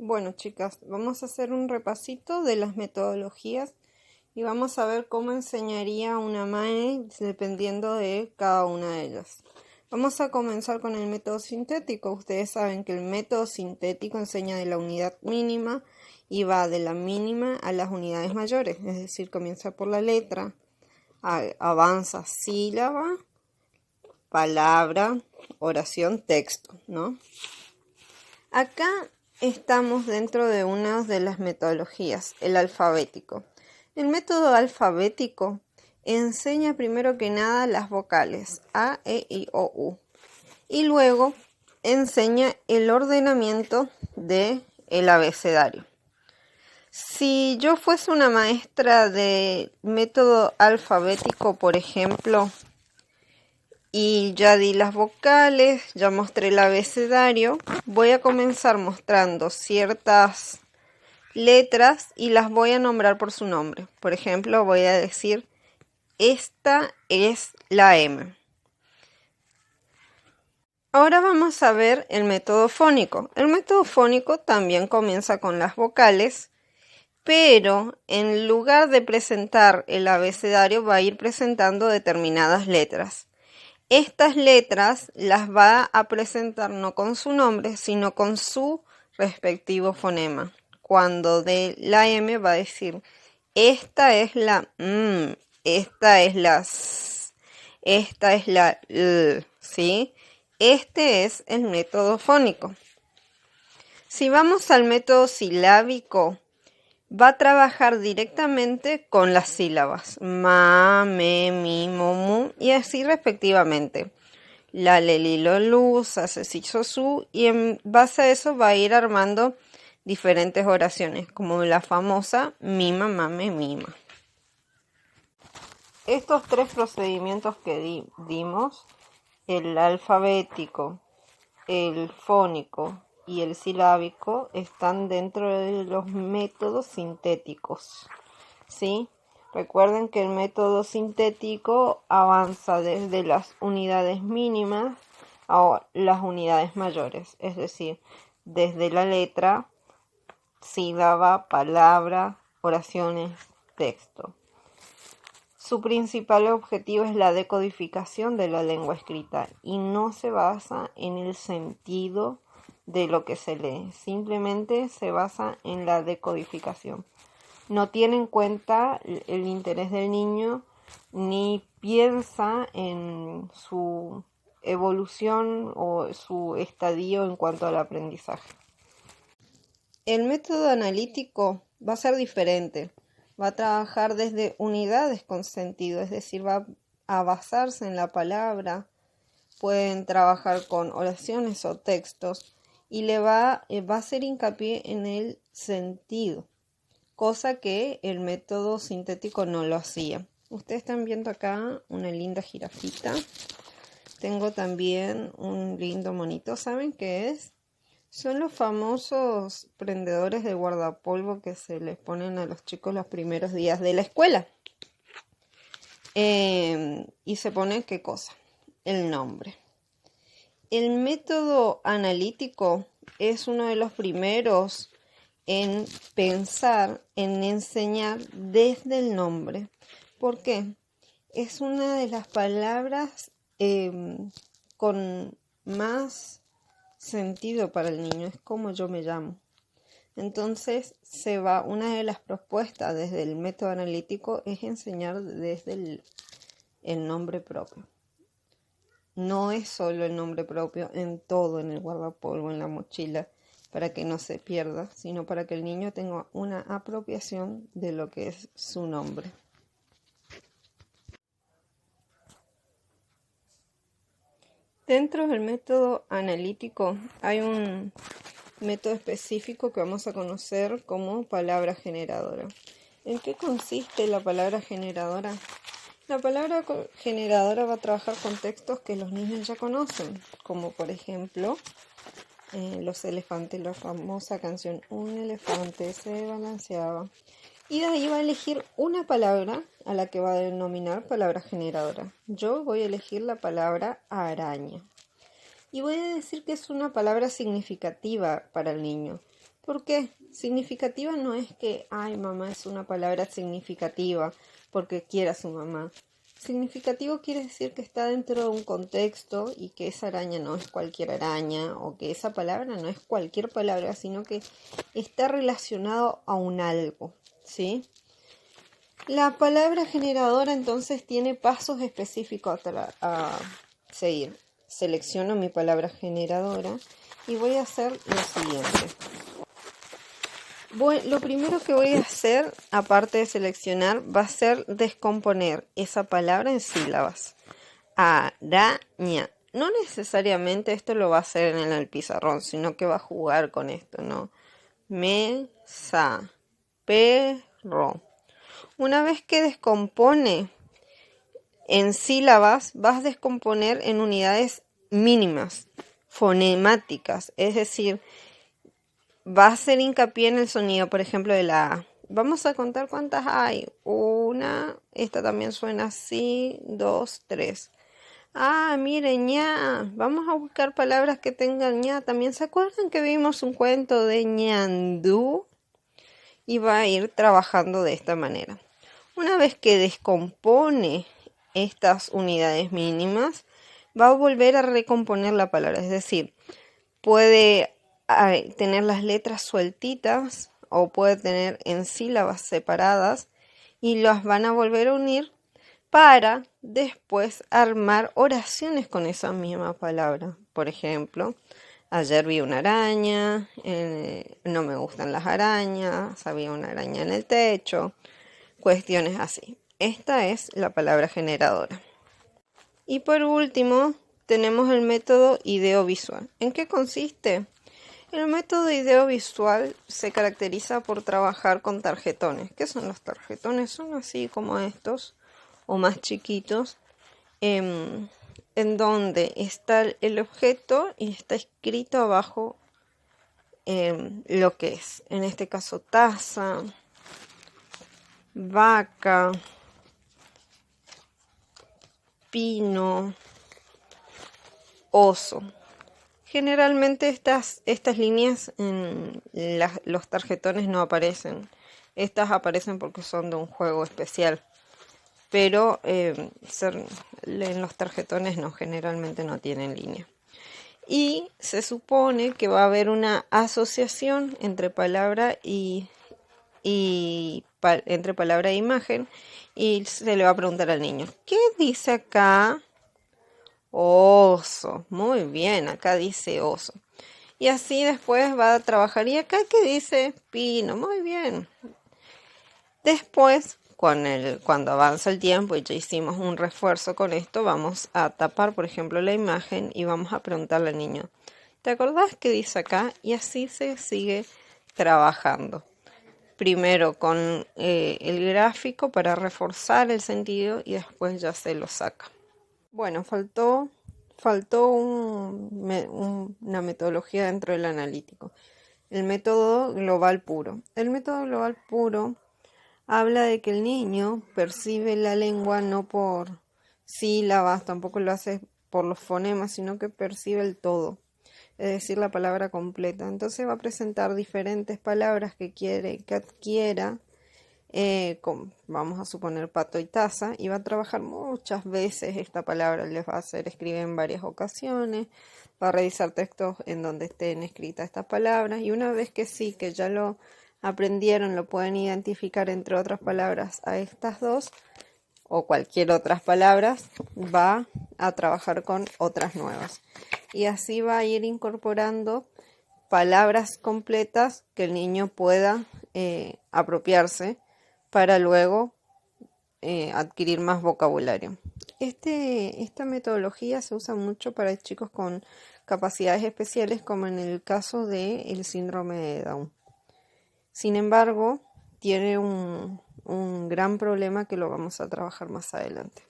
Bueno, chicas, vamos a hacer un repasito de las metodologías y vamos a ver cómo enseñaría una MAE dependiendo de cada una de ellas. Vamos a comenzar con el método sintético. Ustedes saben que el método sintético enseña de la unidad mínima y va de la mínima a las unidades mayores, es decir, comienza por la letra, avanza sílaba, palabra, oración, texto, ¿no? Acá estamos dentro de una de las metodologías, el alfabético. El método alfabético enseña primero que nada las vocales A, E, I, O, U. Y luego enseña el ordenamiento del abecedario. Si yo fuese una maestra de método alfabético, por ejemplo, y ya di las vocales, ya mostré el abecedario, voy a comenzar mostrando ciertas letras y las voy a nombrar por su nombre. Por ejemplo, voy a decir, esta es la M. Ahora vamos a ver el método fónico. El método fónico también comienza con las vocales, pero en lugar de presentar el abecedario va a ir presentando determinadas letras. Estas letras las va a presentar no con su nombre, sino con su respectivo fonema. Cuando de la M va a decir, esta es la M, esta es la S, esta es la L, ¿sí? Este es el método fónico. Si vamos al método silábico, va a trabajar directamente con las sílabas ma, me, mi, mo, mu y así respectivamente. La, le, li, lo, lu, sa, se, si, so, su, y en base a eso va a ir armando diferentes oraciones, como la famosa mima, mame, mima. Estos tres procedimientos que dimos, el alfabético, el fónico y el silábico, están dentro de los métodos sintéticos, ¿sí? Recuerden que el método sintético avanza desde las unidades mínimas a las unidades mayores, es decir, desde la letra, sílaba, palabra, oraciones, texto. Su principal objetivo es la decodificación de la lengua escrita y no se basa en el sentido de lo que se lee, simplemente se basa en la decodificación. No tiene en cuenta el interés del niño ni piensa en su evolución o su estadio en cuanto al aprendizaje. El método analítico va a ser diferente. Va a trabajar desde unidades con sentido, es decir, va a basarse en la palabra. Pueden trabajar con oraciones o textos y va a hacer hincapié en el sentido, cosa que el método sintético no lo hacía. Ustedes están viendo acá una linda jirafita. Tengo también un lindo monito. ¿Saben qué es? Son los famosos prendedores de guardapolvo que se les ponen a los chicos los primeros días de la escuela. Y se pone, ¿qué cosa? El nombre. El método analítico es uno de los primeros en pensar, en enseñar desde el nombre. ¿Por qué? Es una de las palabras con más sentido para el niño, es como yo me llamo. Entonces una de las propuestas desde el método analítico es enseñar desde el nombre propio. No es solo el nombre propio en todo, en el guardapolvo, en la mochila, para que no se pierda, sino para que el niño tenga una apropiación de lo que es su nombre. Dentro del método analítico hay un método específico que vamos a conocer como palabra generadora. ¿En qué consiste la palabra generadora? La palabra generadora va a trabajar con textos que los niños ya conocen, como por ejemplo los elefantes, la famosa canción Un elefante se balanceaba. Y de ahí va a elegir una palabra a la que va a denominar palabra generadora. Yo voy a elegir la palabra araña. Y voy a decir que es una palabra significativa para el niño, ¿Por qué? Significativa no es que, ay, mamá es una palabra significativa porque quiera su mamá. Significativo quiere decir que está dentro de un contexto y que esa araña no es cualquier araña o que esa palabra no es cualquier palabra, sino que está relacionado a un algo, ¿sí? La palabra generadora entonces tiene pasos específicos a seguir. Selecciono mi palabra generadora y voy a hacer lo siguiente. Lo primero que voy a hacer, aparte de seleccionar, va a ser descomponer esa palabra en sílabas. Araña. No necesariamente esto lo va a hacer en el pizarrón, sino que va a jugar con esto, ¿no? Mesa, perro. Una vez que descompone en sílabas, vas a descomponer en unidades mínimas, fonemáticas, es decir, va a hacer hincapié en el sonido, por ejemplo, de la A. Vamos a contar cuántas hay. Una, esta también suena así, 2, 3. Ah, miren, ña. Vamos a buscar palabras que tengan ña. También se acuerdan que vimos un cuento de ñandú y va a ir trabajando de esta manera. Una vez que descompone estas unidades mínimas, va a volver a recomponer la palabra, es decir, puede tener las letras sueltitas o puede tener en sílabas separadas y las van a volver a unir para después armar oraciones con esa misma palabra. Por ejemplo, ayer vi una araña, no me gustan las arañas, había una araña en el techo, cuestiones así. Esta es la palabra generadora. Y por último, tenemos el método ideovisual. ¿En qué consiste? El método ideovisual se caracteriza por trabajar con tarjetones. ¿Qué son los tarjetones? Son así como estos o más chiquitos, en donde está el objeto y está escrito abajo lo que es. En este caso, taza, vaca, pino, oso. Generalmente estas líneas en los tarjetones no aparecen. Estas aparecen porque son de un juego especial. Pero en los tarjetones no, generalmente no tienen línea. Y se supone que va a haber una asociación entre palabra entre palabra e imagen. Y se le va a preguntar al niño, ¿qué dice acá? Oso, muy bien, acá dice oso. Y así después va a trabajar. ¿Y acá qué dice? Pino, muy bien. Después, cuando avanza el tiempo y ya hicimos un refuerzo con esto, vamos a tapar, por ejemplo, la imagen y vamos a preguntarle al niño, ¿te acordás qué dice acá? Y así se sigue trabajando. Primero con el gráfico para reforzar el sentido y después ya se lo saca. Bueno, faltó una metodología dentro del analítico. El método global puro. El método global puro habla de que el niño percibe la lengua no por sílabas, tampoco lo hace por los fonemas, sino que percibe el todo, es decir, la palabra completa. Entonces va a presentar diferentes palabras que quiere que adquiera, vamos a suponer pato y taza, y va a trabajar muchas veces esta palabra, les va a hacer escribir en varias ocasiones, va a revisar textos en donde estén escritas estas palabras, y una vez que sí, que ya lo aprendieron, lo pueden identificar entre otras palabras a estas dos o cualquier otras palabras, va a trabajar con otras nuevas. Y así va a ir incorporando palabras completas que el niño pueda apropiarse para luego adquirir más vocabulario. Esta metodología se usa mucho para chicos con capacidades especiales, como en el caso del síndrome de Down. Sin embargo, tiene un gran problema que lo vamos a trabajar más adelante.